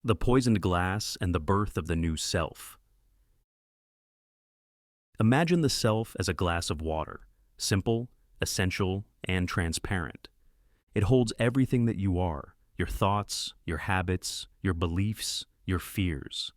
The poisoned glass and the birth of the new self. Imagine the self as a glass of water, simple, essential, and transparent. It holds everything that you are, your thoughts, your habits, your beliefs, your fears.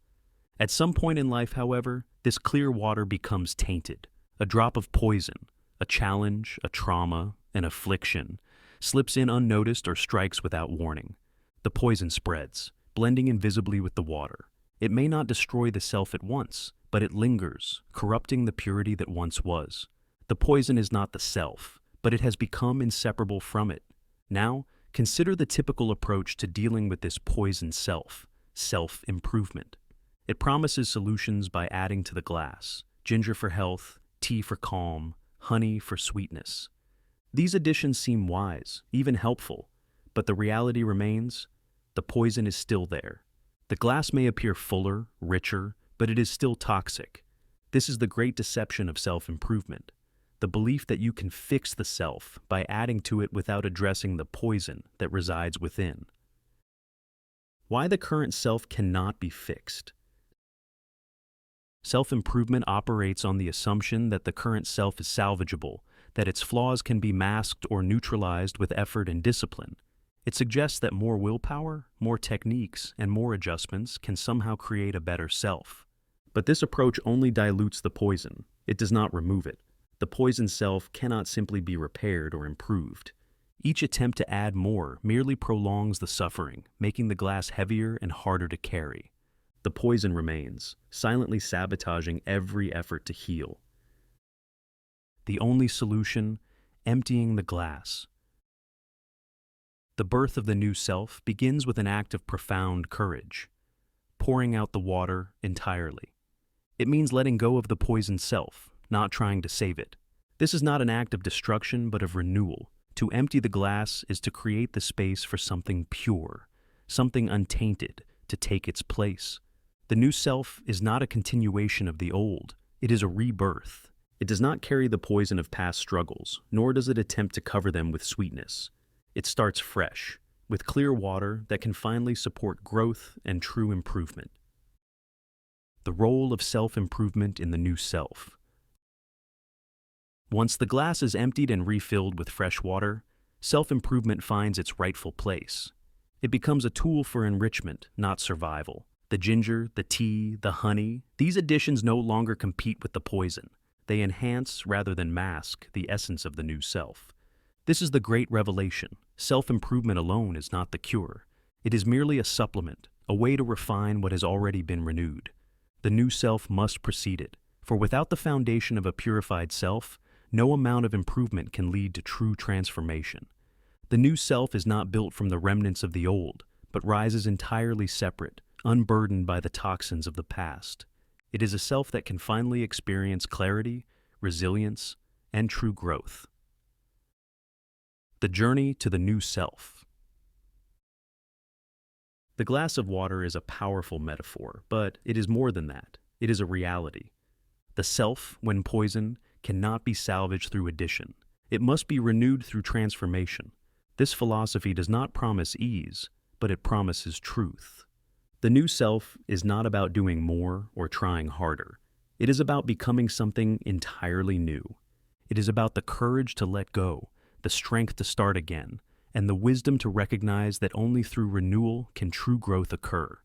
At some point in life, however, this clear water becomes tainted. A drop of poison, a challenge, a trauma, an affliction, slips in unnoticed or strikes without warning. The poison spreads, blending invisibly with the water. It may not destroy the self at once, but it lingers, corrupting the purity that once was. The poison is not the self, but it has become inseparable from it. Now, consider the typical approach to dealing with this poisoned self: self-improvement. It promises solutions by adding to the glass: ginger for health, tea for calm, honey for sweetness. These additions seem wise, even helpful, but the reality remains: the poison is still there. The glass may appear fuller, richer, but it is still toxic. This is the great deception of self-improvement: the belief that you can fix the self by adding to it without addressing the poison that resides within. Why the current self cannot be fixed. Self-improvement operates on the assumption that the current self is salvageable, that its flaws can be masked or neutralized with effort and discipline. It suggests that more willpower, more techniques, and more adjustments can somehow create a better self. But this approach only dilutes the poison. It does not remove it. The poisoned self cannot simply be repaired or improved. Each attempt to add more merely prolongs the suffering, making the glass heavier and harder to carry. The poison remains, silently sabotaging every effort to heal. The only solution: emptying the glass. The birth of the new self begins with an act of profound courage: pouring out the water entirely. It means letting go of the poisoned self, not trying to save it. This is not an act of destruction, but of renewal. To empty the glass is to create the space for something pure, something untainted, to take its place. The new self is not a continuation of the old, it is a rebirth. It does not carry the poison of past struggles, nor does it attempt to cover them with sweetness. It starts fresh, with clear water that can finally support growth and true improvement. The role of self-improvement in the new self. Once the glass is emptied and refilled with fresh water, self-improvement finds its rightful place. It becomes a tool for enrichment, not survival. The ginger, the tea, the honey, these additions no longer compete with the poison. They enhance rather than mask the essence of the new self. This is the great revelation. Self-improvement alone is not the cure. It is merely a supplement, a way to refine what has already been renewed. The new self must precede it, for without the foundation of a purified self, no amount of improvement can lead to true transformation. The new self is not built from the remnants of the old, but rises entirely separate, unburdened by the toxins of the past. It is a self that can finally experience clarity, resilience, and true growth. The journey to the new self. The glass of water is a powerful metaphor, but it is more than that. It is a reality. The self, when poisoned, cannot be salvaged through addition. It must be renewed through transformation. This philosophy does not promise ease, but it promises truth. The new self is not about doing more or trying harder. It is about becoming something entirely new. It is about the courage to let go, the strength to start again, and the wisdom to recognize that only through renewal can true growth occur.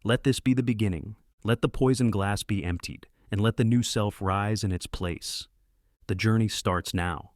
Let this be the beginning. Let the poison glass be emptied, and let the new self rise in its place. The journey starts now.